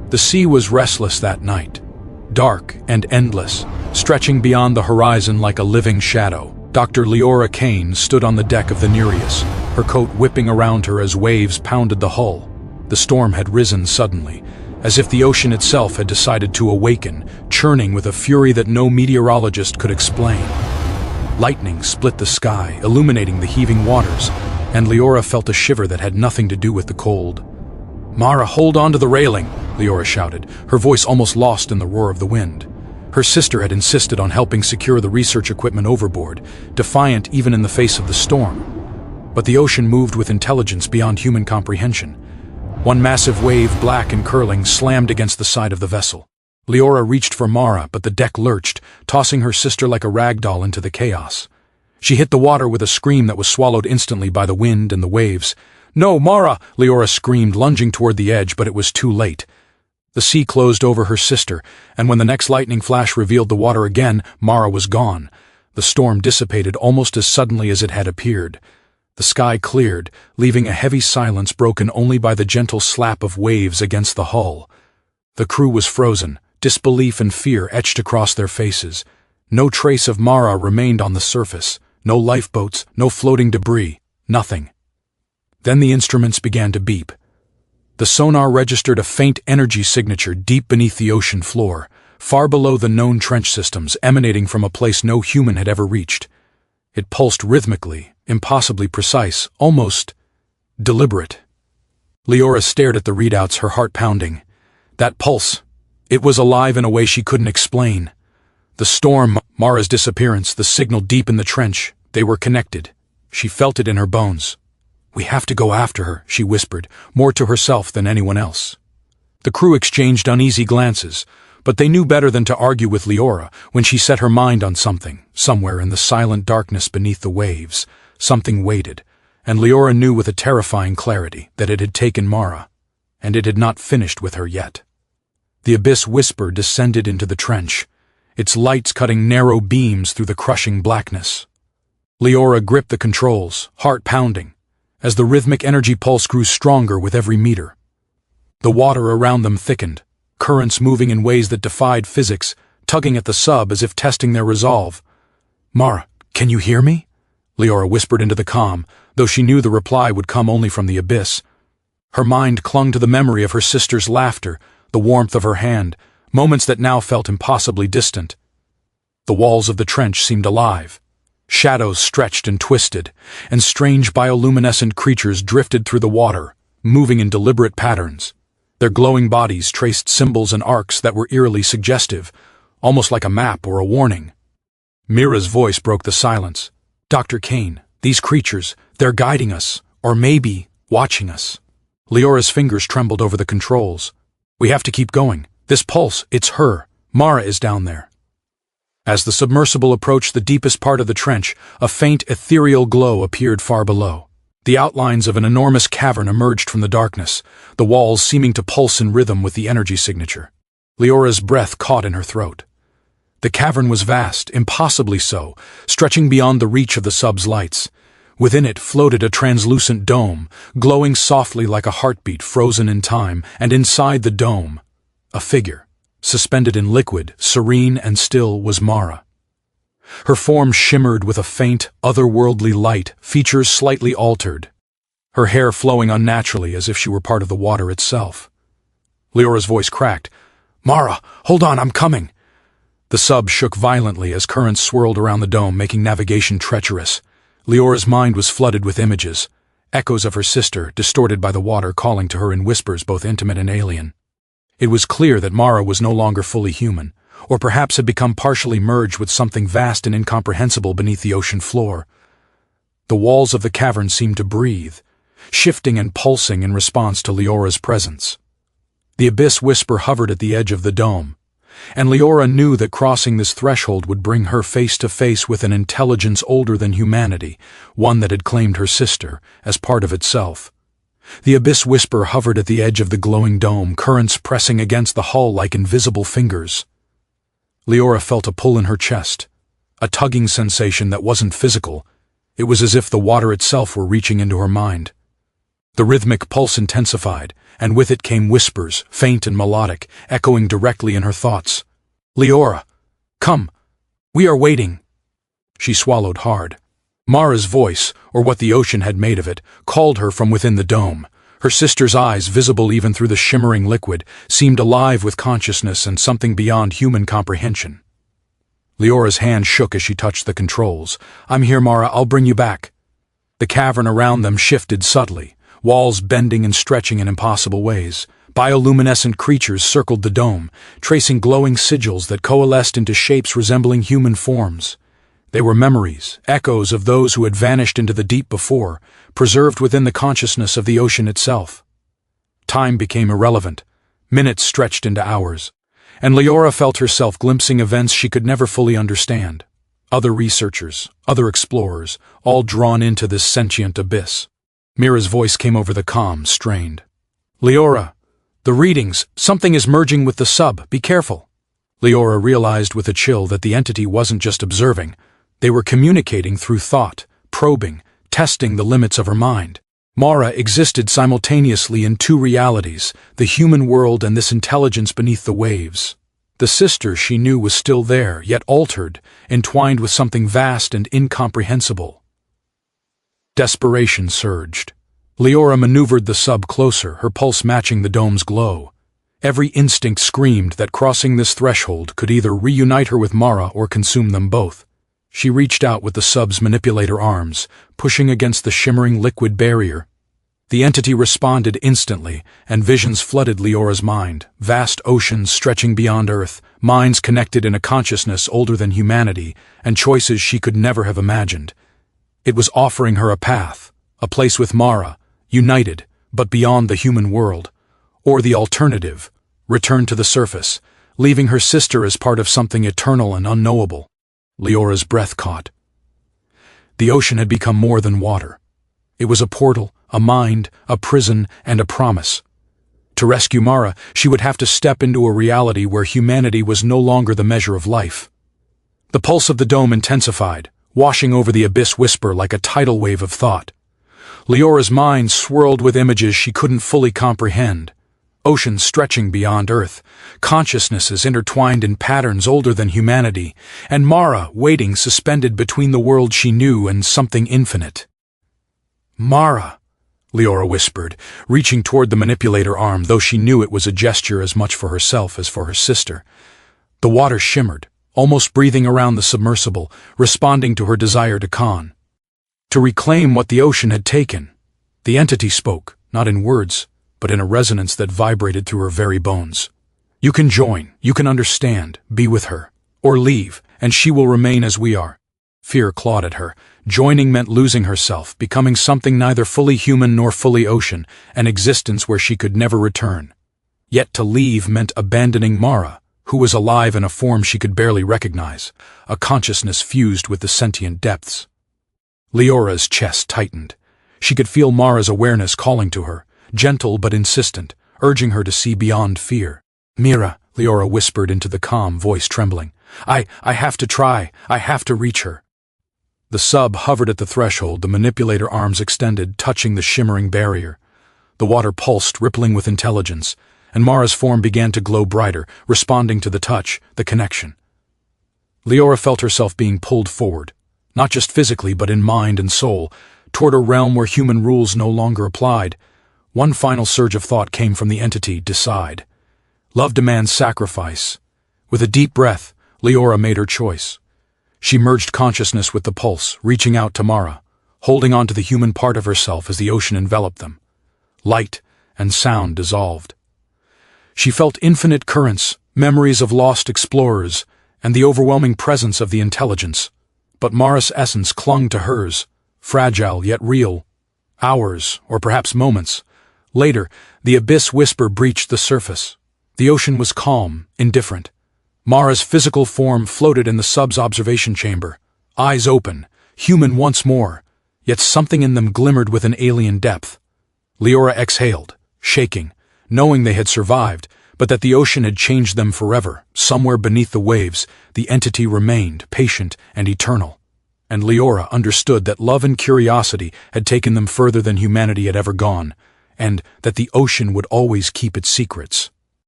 The sea was restless that night, dark and endless, stretching beyond the horizon like a living shadow. Dr. Leora Kane stood on the deck of the Nereus, her coat whipping around her as waves pounded the hull. The storm had risen suddenly, as if the ocean itself had decided to awaken, churning with a fury that no meteorologist could explain. Lightning split the sky, illuminating the heaving waters, and Leora felt a shiver that had nothing to do with the cold. "Mara, hold on to the railing," Leora shouted, her voice almost lost in the roar of the wind. Her sister had insisted on helping secure the research equipment overboard, defiant even in the face of the storm. But the ocean moved with intelligence beyond human comprehension. One massive wave, black and curling, slammed against the side of the vessel. Leora reached for Mara, but the deck lurched, tossing her sister like a rag doll into the chaos. She hit the water with a scream that was swallowed instantly by the wind and the waves. "No, Mara!" Leora screamed, lunging toward the edge, but it was too late. The sea closed over her sister, and when the next lightning flash revealed the water again, Mara was gone. The storm dissipated almost as suddenly as it had appeared. The sky cleared, leaving a heavy silence broken only by the gentle slap of waves against the hull. The crew was frozen, disbelief and fear etched across their faces. No trace of Mara remained on the surface. No lifeboats, no floating debris, nothing. Then the instruments began to beep. The sonar registered a faint energy signature deep beneath the ocean floor, far below the known trench systems, emanating from a place no human had ever reached. It pulsed rhythmically, impossibly precise, almost deliberate. Leora stared at the readouts, her heart pounding. That pulse, it was alive in a way she couldn't explain. The storm, Mara's disappearance, the signal deep in the trench, they were connected. She felt it in her bones. "We have to go after her," she whispered, more to herself than anyone else. The crew exchanged uneasy glances, but they knew better than to argue with Leora when she set her mind on something. Somewhere in the silent darkness beneath the waves, something waited, and Leora knew with a terrifying clarity that it had taken Mara, and it had not finished with her yet. The abyss whisper descended into the trench, its lights cutting narrow beams through the crushing blackness. Leora gripped the controls, heart pounding, as the rhythmic energy pulse grew stronger with every meter. The water around them thickened, currents moving in ways that defied physics, tugging at the sub as if testing their resolve. "Mara, can you hear me?" Leora whispered into the comm, though she knew the reply would come only from the abyss. Her mind clung to the memory of her sister's laughter, the warmth of her hand, moments that now felt impossibly distant. The walls of the trench seemed alive. Shadows stretched and twisted, and strange bioluminescent creatures drifted through the water, moving in deliberate patterns. Their glowing bodies traced symbols and arcs that were eerily suggestive, almost like a map or a warning. Mira's voice broke the silence. "Dr. Kane, these creatures, they're guiding us, or maybe watching us." Leora's fingers trembled over the controls. "We have to keep going. This pulse, it's her. Mara is down there." As the submersible approached the deepest part of the trench, a faint ethereal glow appeared far below. The outlines of an enormous cavern emerged from the darkness, the walls seeming to pulse in rhythm with the energy signature. Leora's breath caught in her throat. The cavern was vast, impossibly so, stretching beyond the reach of the sub's lights. Within it floated a translucent dome, glowing softly like a heartbeat frozen in time, and inside the dome, a figure. Suspended in liquid, serene and still, was Mara. Her form shimmered with a faint, otherworldly light, features slightly altered, her hair flowing unnaturally as if she were part of the water itself. Leora's voice cracked. "Mara, hold on, I'm coming." The sub shook violently as currents swirled around the dome, making navigation treacherous. Leora's mind was flooded with images, echoes of her sister, distorted by the water, calling to her in whispers both intimate and alien. It was clear that Mara was no longer fully human, or perhaps had become partially merged with something vast and incomprehensible beneath the ocean floor. The walls of the cavern seemed to breathe, shifting and pulsing in response to Leora's presence. The abyss whisper hovered at the edge of the dome, and Leora knew that crossing this threshold would bring her face to face with an intelligence older than humanity, one that had claimed her sister as part of itself. The abyss whisper hovered at the edge of the glowing dome, currents pressing against the hull like invisible fingers. Leora felt a pull in her chest, a tugging sensation that wasn't physical. It was as if the water itself were reaching into her mind. The rhythmic pulse intensified, and with it came whispers, faint and melodic, echoing directly in her thoughts. "Leora, come. We are waiting." She swallowed hard. Mara's voice, or what the ocean had made of it, called her from within the dome. Her sister's eyes, visible even through the shimmering liquid, seemed alive with consciousness and something beyond human comprehension. Leora's hand shook as she touched the controls. "I'm here, Mara. I'll bring you back." The cavern around them shifted subtly, walls bending and stretching in impossible ways. Bioluminescent creatures circled the dome, tracing glowing sigils that coalesced into shapes resembling human forms. They were memories, echoes of those who had vanished into the deep before, preserved within the consciousness of the ocean itself. Time became irrelevant. Minutes stretched into hours, and Leora felt herself glimpsing events she could never fully understand. Other researchers, other explorers, all drawn into this sentient abyss. Mira's voice came over the comm, strained. "Leora, the readings, something is merging with the sub, be careful." Leora realized with a chill that the entity wasn't just observing. They were communicating through thought, probing, testing the limits of her mind. Mara existed simultaneously in two realities, the human world and this intelligence beneath the waves. The sister she knew was still there, yet altered, entwined with something vast and incomprehensible. Desperation surged. Leora maneuvered the sub closer, her pulse matching the dome's glow. Every instinct screamed that crossing this threshold could either reunite her with Mara or consume them both. She reached out with the sub's manipulator arms, pushing against the shimmering liquid barrier. The entity responded instantly, and visions flooded Leora's mind, vast oceans stretching beyond Earth, minds connected in a consciousness older than humanity, and choices she could never have imagined. It was offering her a path, a place with Mara, united, but beyond the human world. Or the alternative, return to the surface, leaving her sister as part of something eternal and unknowable. Leora's breath caught. The ocean had become more than water. It was a portal, a mind, a prison, and a promise. To rescue Mara, she would have to step into a reality where humanity was no longer the measure of life. The pulse of the dome intensified, washing over the abyss whisper like a tidal wave of thought. Leora's mind swirled with images she couldn't fully comprehend. Oceans stretching beyond Earth, consciousnesses intertwined in patterns older than humanity, and Mara waiting suspended between the world she knew and something infinite. "Mara," Leora whispered, reaching toward the manipulator arm, though she knew it was a gesture as much for herself as for her sister. The water shimmered, almost breathing around the submersible, responding to her desire to con. To reclaim what the ocean had taken. The entity spoke, not in words, but in a resonance that vibrated through her very bones. "You can join, you can understand, be with her. Or leave, and she will remain as we are." Fear clawed at her. Joining meant losing herself, becoming something neither fully human nor fully ocean, an existence where she could never return. Yet to leave meant abandoning Mara, who was alive in a form she could barely recognize, a consciousness fused with the sentient depths. Leora's chest tightened. She could feel Mara's awareness calling to her, gentle but insistent, urging her to see beyond fear. "Mira," Leora whispered into the calm, voice trembling. I have to try. I have to reach her." The sub hovered at the threshold, the manipulator arms extended, touching the shimmering barrier. The water pulsed, rippling with intelligence, and Mara's form began to glow brighter, responding to the touch, the connection. Leora felt herself being pulled forward, not just physically but in mind and soul, toward a realm where human rules no longer applied. One final surge of thought came from the entity, decide. Love demands sacrifice. With a deep breath, Leora made her choice. She merged consciousness with the pulse, reaching out to Mara, holding on to the human part of herself as the ocean enveloped them. Light and sound dissolved. She felt infinite currents, memories of lost explorers, and the overwhelming presence of the intelligence. But Mara's essence clung to hers, fragile yet real. Hours, or perhaps moments. Later, the abyss whisper breached the surface. The ocean was calm, indifferent. Mara's physical form floated in the sub's observation chamber, eyes open, human once more, yet something in them glimmered with an alien depth. Leora exhaled, shaking, knowing they had survived, but that the ocean had changed them forever. Somewhere beneath the waves, the entity remained, patient and eternal. and Leora understood that love and curiosity had taken them further than humanity had ever gone, and that the ocean would always keep its secrets.